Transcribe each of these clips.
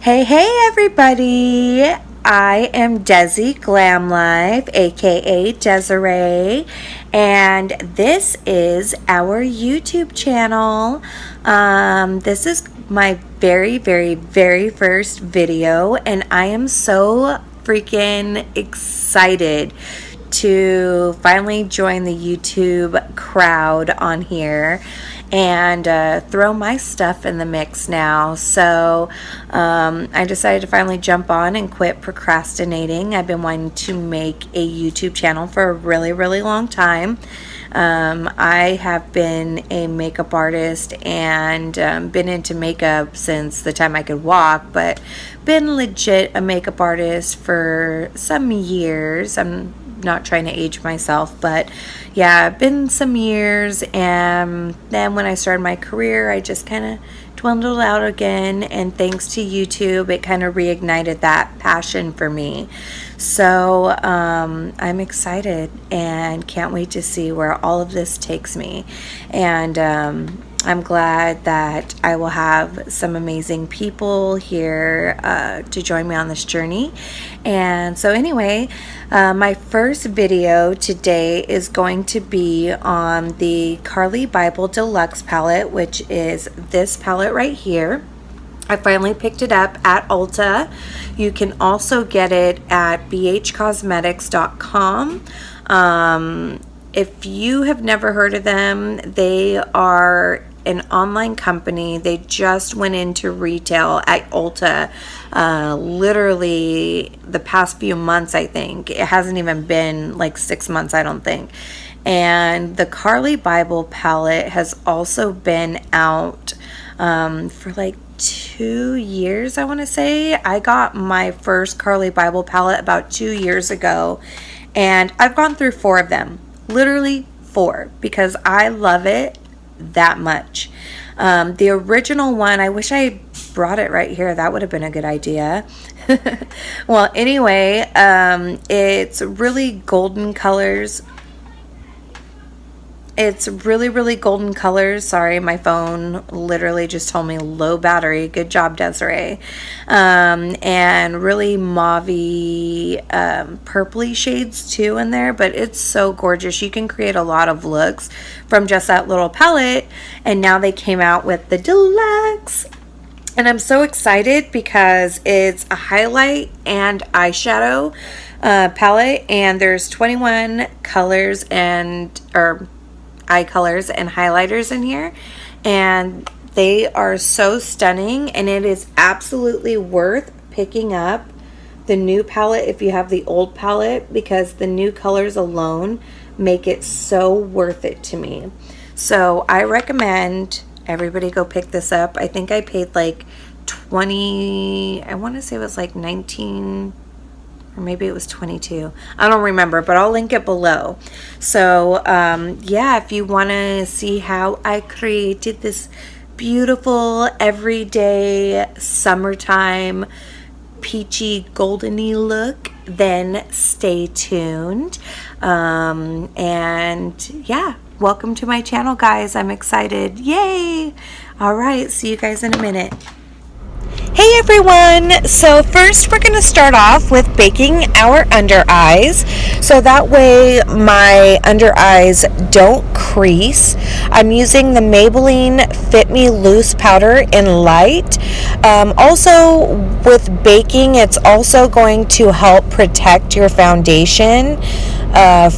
Hey everybody! I am Desi Glam Life, aka Desiree, and this is our YouTube channel. This is my very first video, and I am so freaking excited to finally join the YouTube crowd on here and throw my stuff in the mix now. So I decided to finally jump on and quit procrastinating. I've been wanting to make a YouTube channel for a really long time. I have been a makeup artist and been into makeup since the time I could walk, but been legit a makeup artist for some years. I'm not trying to age myself, but yeah, been some years. And then when I started my career, I just kind of dwindled out again, and thanks to YouTube, it kind of reignited that passion for me. So I'm excited and can't wait to see where all of this takes me. And I'm glad that I will have some amazing people here to join me on this journey. And so anyway, my first video today is going to be on the Bybel Deluxe palette, which is this palette right here. I finally picked it up at Ulta. You can also get it at bhcosmetics.com. If you have never heard of them, they are an online company. They just went into retail at Ulta literally the past few months. I think it hasn't even been like 6 months, I don't think. And the Bybel palette has also been out for like 2 years, I want to say. I got my first Bybel palette about 2 years ago, and I've gone through 4 of them, literally 4, because I love it that much. The original one, I wish I brought it right here. That would have been a good idea. Well, anyway, it's really golden colors. It's really golden colors. Sorry, my phone literally just told me low battery. Good job, Desiree. And really mauvey, purpley shades too in there, but it's so gorgeous. You can create a lot of looks from just that little palette, and now they came out with the Deluxe. And I'm so excited because it's a highlight and eyeshadow palette, and there's 21 colors or eye colors and highlighters in here, and they are so stunning, and it is absolutely worth picking up the new palette if you have the old palette, because the new colors alone make it so worth it to me. So I recommend everybody go pick this up. I think I paid like 20, I want to say it was like 19, or maybe it was 22. I don't remember, but I'll link it below. So yeah, if you want to see how I created this beautiful everyday summertime peachy goldeny look, then stay tuned. And yeah, welcome to my channel, guys. I'm excited. Yay! All right, see you guys in a minute. Hey everyone, so first we're going to start off with baking our under eyes, so that way my under eyes don't crease. I'm using the Maybelline Fit Me Loose powder in Lite. Also with baking, it's also going to help protect your foundation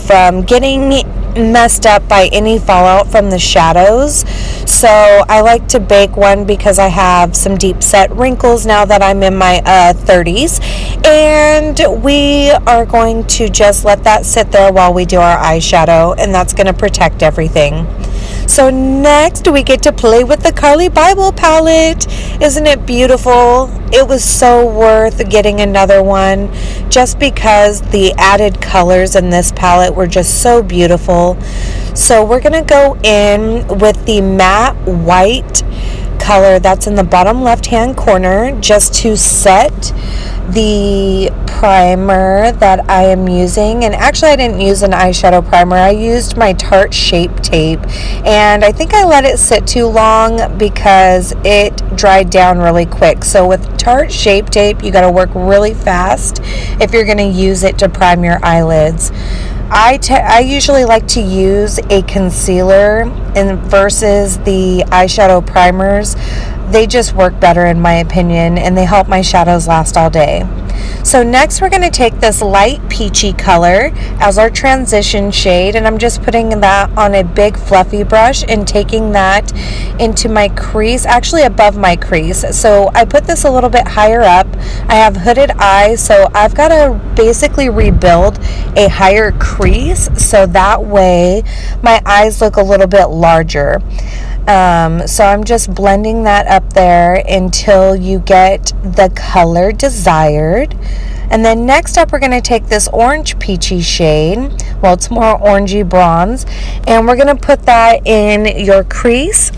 from getting messed up by any fallout from the shadows. So I like to bake one because I have some deep set wrinkles now that I'm in my 30s, and we are going to just let that sit there while we do our eyeshadow, and that's going to protect everything. So next we get to play with the Bybel palette. Isn't it beautiful? It was so worth getting another one just because the added colors in this palette were just so beautiful. So we're going to go in with the matte white color that's in the bottom left hand corner just to set the primer that I am using. And actually I didn't use an eyeshadow primer. I used my Tarte Shape Tape, and I think I let it sit too long because it dried down really quick. So with Tarte Shape Tape, you got to work really fast if you're going to use it to prime your eyelids. I usually like to use a concealer versus the eyeshadow primers. They just work better in my opinion, and they help my shadows last all day. So next we're going to take this light peachy color as our transition shade, and I'm just putting that on a big fluffy brush and taking that into my crease, actually above my crease. So I put this a little bit higher up. I have hooded eyes, so I've got to basically rebuild a higher crease so that way my eyes look a little bit larger. So I'm just blending that up there until you get the color desired. And then next up, we're going to take this orange peachy shade. Well, it's more orangey bronze. And we're going to put that in your crease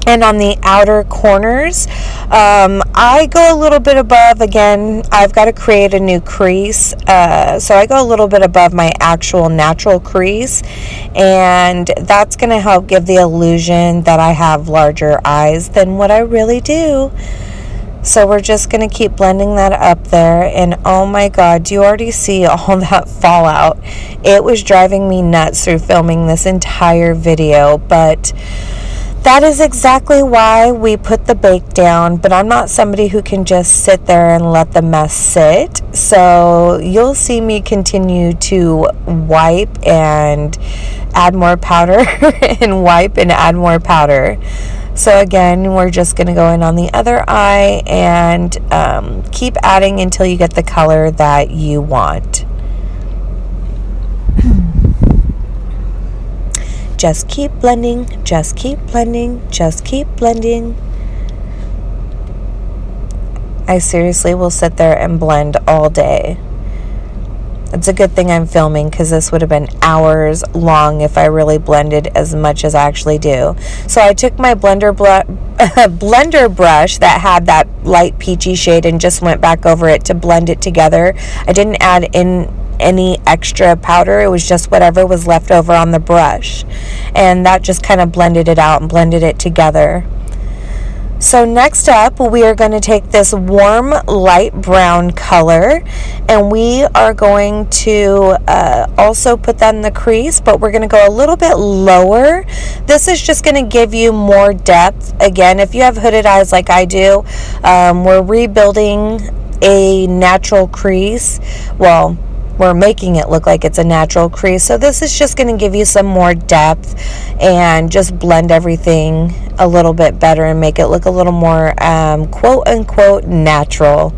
and on the outer corners. I go a little bit above. Again, I've got to create a new crease, so I go a little bit above my actual natural crease, and that's going to help give the illusion that I have larger eyes than what I really do. So we're just going to keep blending that up there, and oh my god, do you already see all that fallout? It was driving me nuts through filming this entire video, but that is exactly why we put the bake down. But I'm not somebody who can just sit there and let the mess sit. So you'll see me continue to wipe and add more powder and wipe and add more powder. So again, we're just going to go in on the other eye and keep adding until you get the color that you want. Just keep blending, just keep blending, just keep blending. I seriously will sit there and blend all day. It's a good thing I'm filming, because this would have been hours long if I really blended as much as I actually do. So I took my blender brush that had that light peachy shade and just went back over it to blend it together. I didn't add in any extra powder. It was just whatever was left over on the brush, and that just kind of blended it out and blended it together. So next up, we are going to take this warm light brown color, and we are going to also put that in the crease, but we're going to go a little bit lower. This is just going to give you more depth. Again, if you have hooded eyes like I do, we're rebuilding a natural crease. Well, we're making it look like it's a natural crease. So this is just going to give you some more depth and just blend everything a little bit better and make it look a little more quote unquote natural.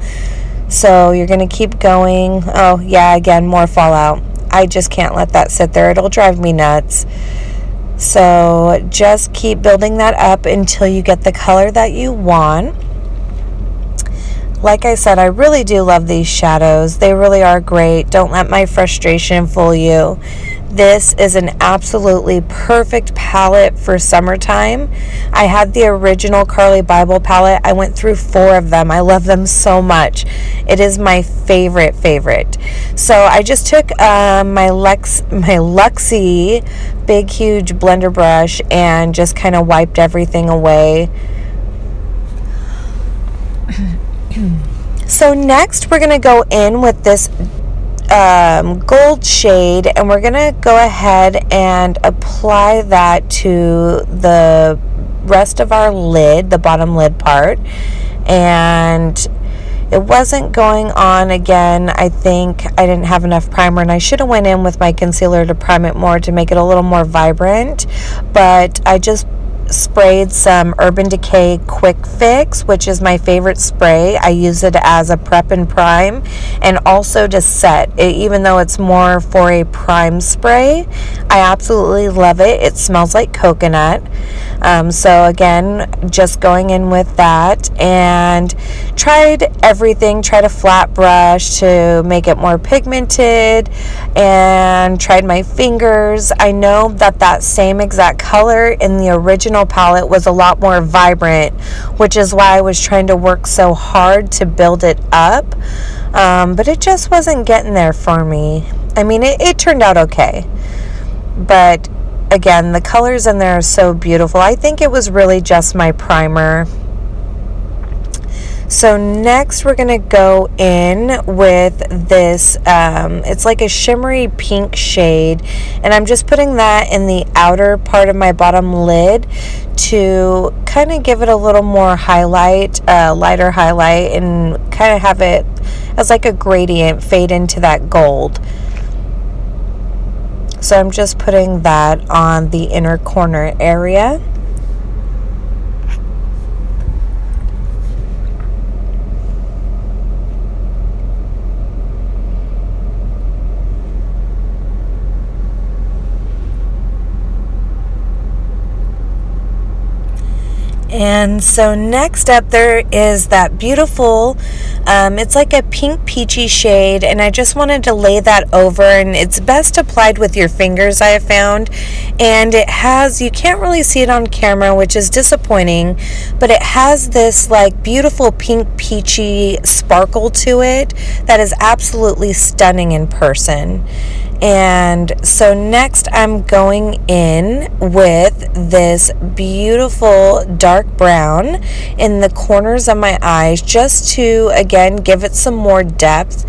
So you're going to keep going. Oh yeah, again, more fallout. I just can't let that sit there. It'll drive me nuts. So just keep building that up until you get the color that you want. Like I said, I really do love these shadows. They really are great. Don't let my frustration fool you. This is an absolutely perfect palette for summertime. I had the original Carly Bybel palette. I went through 4 of them. I love them so much. It is my favorite. So I just took my Luxie big huge blender brush and just kind of wiped everything away. So next we're going to go in with this gold shade, and we're going to go ahead and apply that to the rest of our lid, the bottom lid part. And it wasn't going on. Again, I think I didn't have enough primer, and I should have went in with my concealer to prime it more to make it a little more vibrant, but I just sprayed some Urban Decay Quick Fix, which is my favorite spray. I use it as a prep and prime, and also to set it, even though it's more for a prime spray. I absolutely love it. It smells like coconut. So again, just going in with that, and tried everything. Tried a flat brush to make it more pigmented, and tried my fingers. I know that same exact color in the original original palette was a lot more vibrant, which is why I was trying to work so hard to build it up. But it just wasn't getting there for me. I mean, it turned out okay. But again, the colors in there are so beautiful. I think it was really just my primer. So next we're going to go in with this, it's like a shimmery pink shade, and I'm just putting that in the outer part of my bottom lid to kind of give it a little more highlight, lighter highlight, and kind of have it as like a gradient fade into that gold. So I'm just putting that on the inner corner area. And so next up there is that beautiful, it's like a pink peachy shade, and I just wanted to lay that over, and it's best applied with your fingers, I have found. And it has, you can't really see it on camera, which is disappointing, but it has this like beautiful pink peachy sparkle to it that is absolutely stunning in person. And so next I'm going in with this beautiful dark brown in the corners of my eyes, just to again give it some more depth,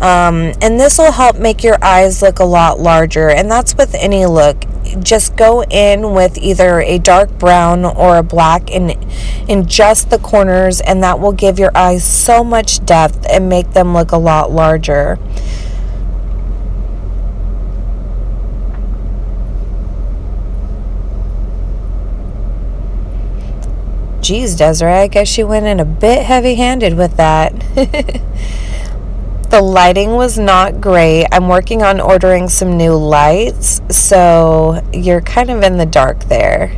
and this will help make your eyes look a lot larger. And that's with any look. Just go in with either a dark brown or a black in just the corners, and that will give your eyes so much depth and make them look a lot larger. Geez, Desiree, I guess you went in a bit heavy-handed with that. The lighting was not great. I'm working on ordering some new lights, so you're kind of in the dark there.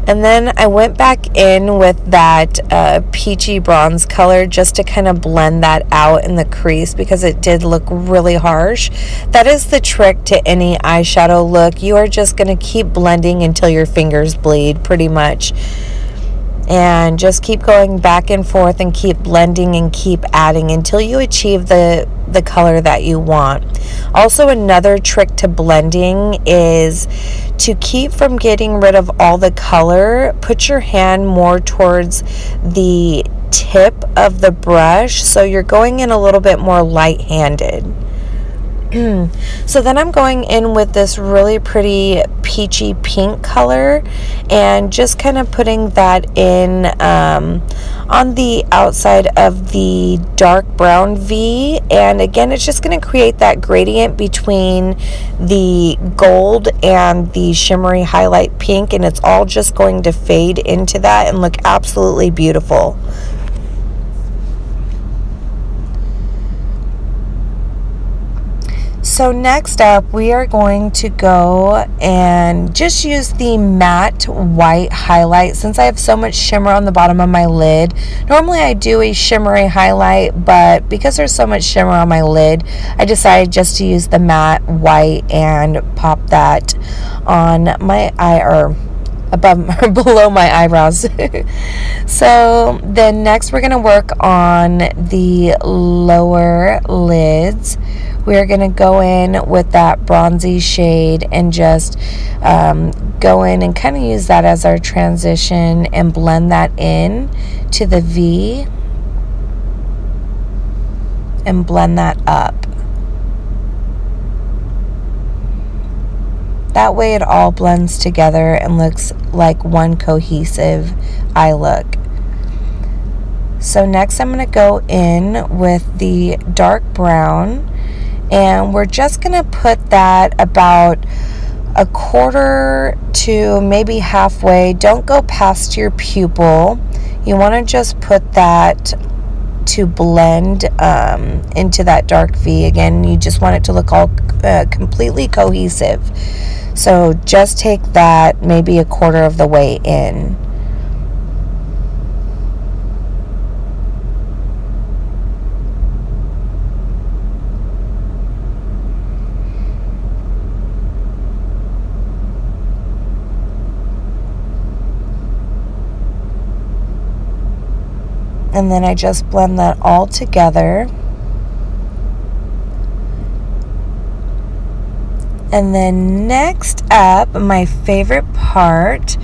And then I went back in with that peachy bronze color just to kind of blend that out in the crease, because it did look really harsh. That is the trick to any eyeshadow look. You are just going to keep blending until your fingers bleed, pretty much. And just keep going back and forth and keep blending and keep adding until you achieve the color that you want. Also, another trick to blending is to keep from getting rid of all the color. Put your hand more towards the tip of the brush, so you're going in a little bit more light-handed. So then I'm going in with this really pretty peachy pink color, and just kind of putting that in on the outside of the dark brown V. And again, it's just going to create that gradient between the gold and the shimmery highlight pink, and it's all just going to fade into that and look absolutely beautiful. So next up, we are going to go and just use the matte white highlight. Since I have so much shimmer on the bottom of my lid, normally I do a shimmery highlight, but because there's so much shimmer on my lid, I decided just to use the matte white and pop that on my eye, or above or below my eyebrows. So then next we're going to work on the lower lids. We're going to go in with that bronzy shade and just go in and kind of use that as our transition and blend that in to the V and blend that up. That way it all blends together and looks like one cohesive eye look. So next I'm going to go in with the dark brown, and we're just going to put that about a quarter to maybe halfway. Don't go past your pupil. You want to just put that to blend into that dark V. Again, you just want it to look all completely cohesive. So just take that maybe a quarter of the way in. And then I just blend that all together. And then next up, my favorite part,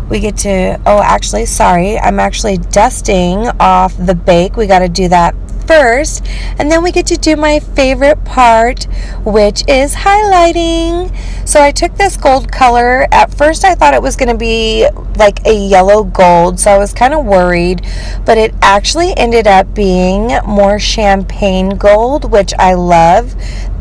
we get to, I'm actually dusting off the bake. We got to do that first, and then we get to do my favorite part, which is highlighting. So I took this gold color. At first I thought it was going to be like a yellow gold, so I was kind of worried, but it actually ended up being more champagne gold, which I love.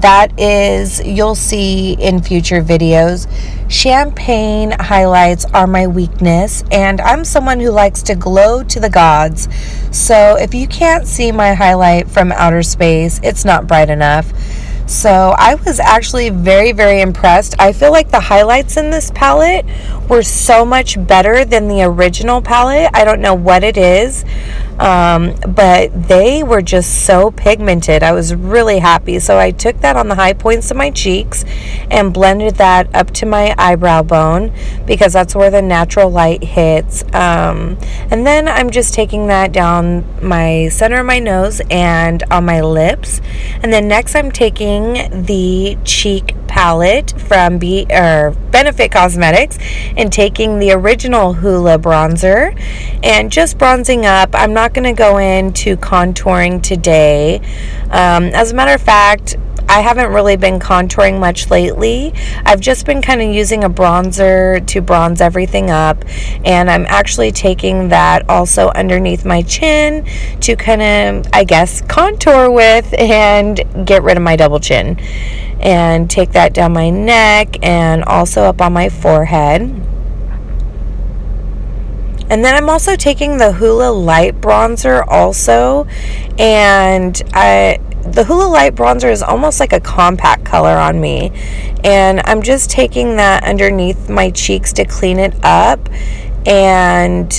That is, you'll see in future videos, champagne highlights are my weakness, and I'm someone who likes to glow to the gods. So if you can't see my highlight from outer space, it's not bright enough. So I was actually very, very impressed. I feel like the highlights in this palette were so much better than the original palette. I don't know what it is, but they were just so pigmented. I was really happy. So I took that on the high points of my cheeks and blended that up to my eyebrow bone, because that's where the natural light hits. And then I'm just taking that down my center of my nose and on my lips. And then next I'm taking the cheek palette from Benefit Cosmetics and taking the original Hoola bronzer and just bronzing up. I'm not going to go into contouring today. As a matter of fact, I haven't really been contouring much lately. I've just been kind of using a bronzer to bronze everything up, and I'm actually taking that also underneath my chin to kind of, I guess, contour with and get rid of my double chin, and take that down my neck and also up on my forehead. And then I'm also taking the Hoola Light bronzer also, and the Hoola Light bronzer is almost like a compact color on me, and I'm just taking that underneath my cheeks to clean it up, and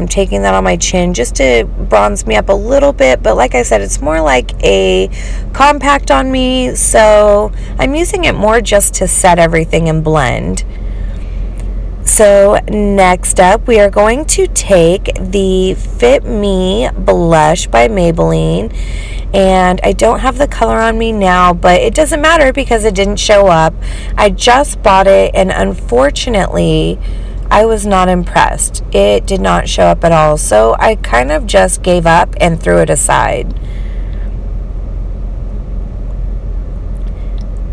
taking that on my chin just to bronze me up a little bit. But like I said, it's more like a compact on me, so I'm using it more just to set everything and blend. So next up, we are going to take the Fit Me blush by Maybelline, and I don't have the color on me now, but it doesn't matter because it didn't show up. I just bought it, and unfortunately I was not impressed. It did not show up at all, so I kind of just gave up and threw it aside.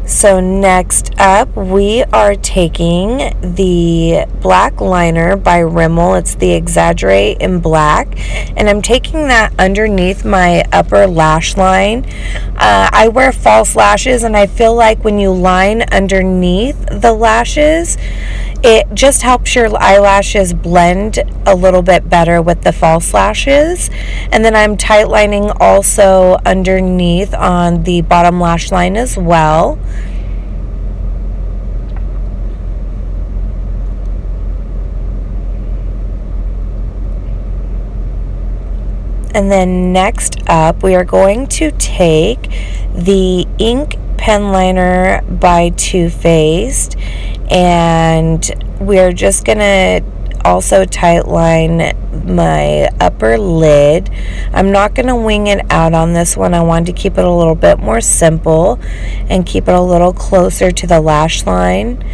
So next up, we are taking the black liner by Rimmel. It's the Exaggerate in black, and I'm taking that underneath my upper lash line. I wear false lashes, and I feel like when you line underneath the lashes, it just helps your eyelashes blend a little bit better with the false lashes. And then I'm tight lining also underneath on the bottom lash line as well. And then next up, we are going to take the ink pen liner by Too Faced, and we're just gonna also tight line my upper lid. I'm not gonna wing it out on this one. I wanted to keep it a little bit more simple and keep it a little closer to the lash line.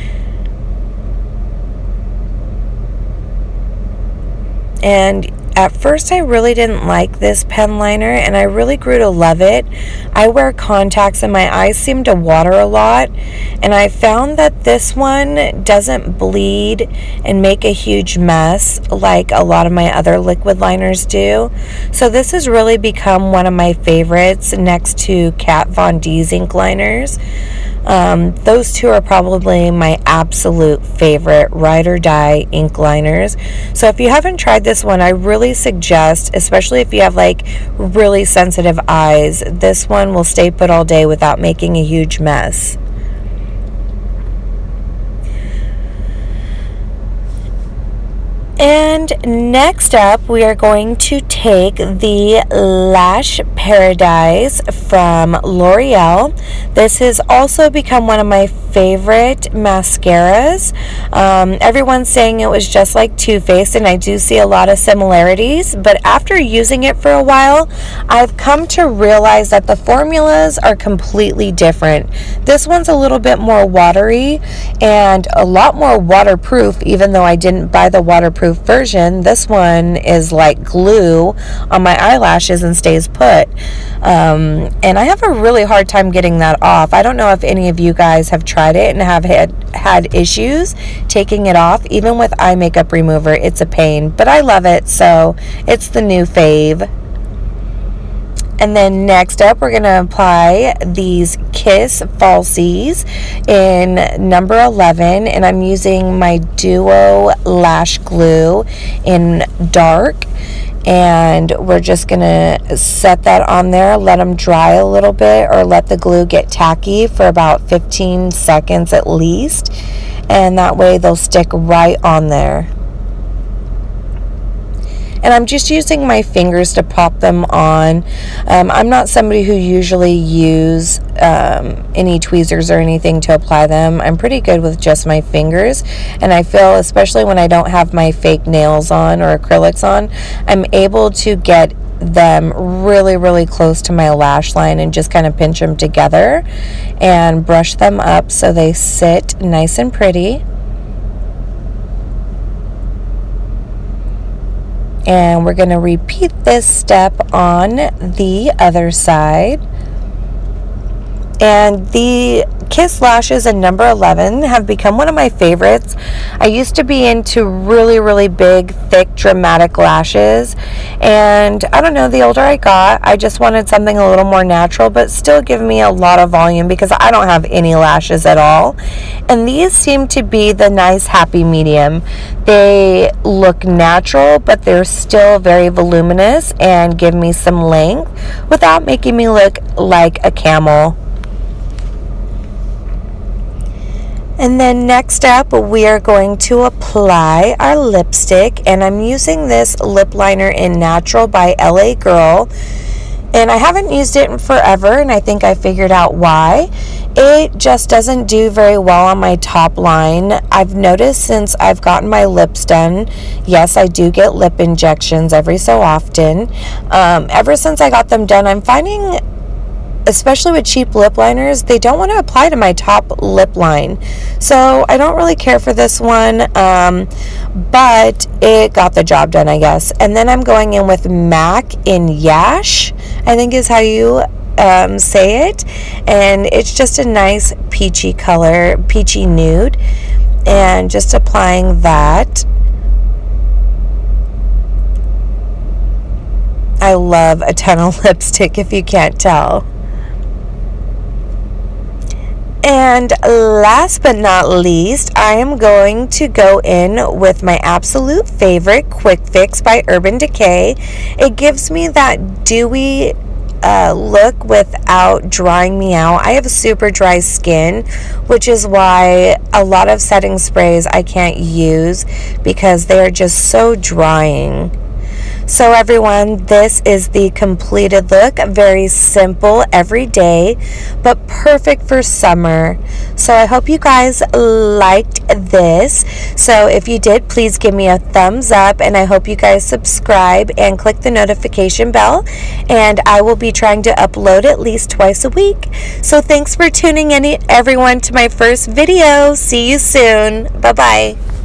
And at first I really didn't like this pen liner, and I really grew to love it. I wear contacts and my eyes seem to water a lot, and I found that this one doesn't bleed and make a huge mess like a lot of my other liquid liners do. So this has really become one of my favorites next to Kat Von D's ink liners. Those two are probably my absolute favorite ride or die ink liners. So if you haven't tried this one, I really suggest, especially if you have like really sensitive eyes, this one will stay put all day without making a huge mess. And next up, we are going to take the Lash Paradise from Loreal. This has also become one of my favorite mascaras. Everyone's saying it was just like Too Faced, and I do see a lot of similarities, but after using it for a while, I've come to realize that the formulas are completely different. This one's a little bit more watery and a lot more waterproof, even though I didn't buy the waterproof version. This one is like glue on my eyelashes and stays put. And I have a really hard time getting that off. I don't know if any of you guys have tried it and have had issues taking it off. Even with eye makeup remover, it's a pain, but I love it, so it's the new fave. And then next up, we're going to apply these Kiss Falsies in number 11, and I'm using my Duo Lash Glue in dark. And we're just going to set that on there, let them dry a little bit, or let the glue get tacky for about 15 seconds at least. And that way they'll stick right on there. And I'm just using my fingers to pop them on. I'm not somebody who usually use any tweezers or anything to apply them. I'm pretty good with just my fingers, and I feel, especially when I don't have my fake nails on or acrylics on, I'm able to get them really, really close to my lash line and just kind of pinch them together and brush them up so they sit nice and pretty. And we're going to repeat this step on the other side. And the Kiss lashes in number 11 have become one of my favorites. I used to be into really, really big, thick, dramatic lashes. And I don't know, the older I got, I just wanted something a little more natural, but still give me a lot of volume because I don't have any lashes at all. And these seem to be the nice, happy medium. They look natural, but they're still very voluminous and give me some length without making me look like a camel. And then next up, we are going to apply our lipstick, and I'm using this lip liner in Natural by LA Girl, and I haven't used it in forever, and I think I figured out why. It just doesn't do very well on my top line. I've noticed since I've gotten my lips done, yes, I do get lip injections every so often. Ever since I got them done, I'm finding, especially with cheap lip liners, they don't want to apply to my top lip line. So I don't really care for this one, but it got the job done, I guess. And then I'm going in with MAC in Yash, I think is how you say it. And it's just a nice peachy color, peachy nude. And just applying that. I love a ton of lipstick, if you can't tell. And last but not least, I am going to go in with my absolute favorite, Quick Fix by Urban Decay. It gives me that dewy look without drying me out. I have super dry skin, which is why a lot of setting sprays I can't use because they are just so drying. So everyone, this is the completed look. Very simple, everyday, but perfect for summer. So I hope you guys liked this. So if you did, please give me a thumbs up, and I hope you guys subscribe and click the notification bell, and I will be trying to upload at least twice a week. So thanks for tuning in, everyone, to my first video. See you soon. Bye-bye.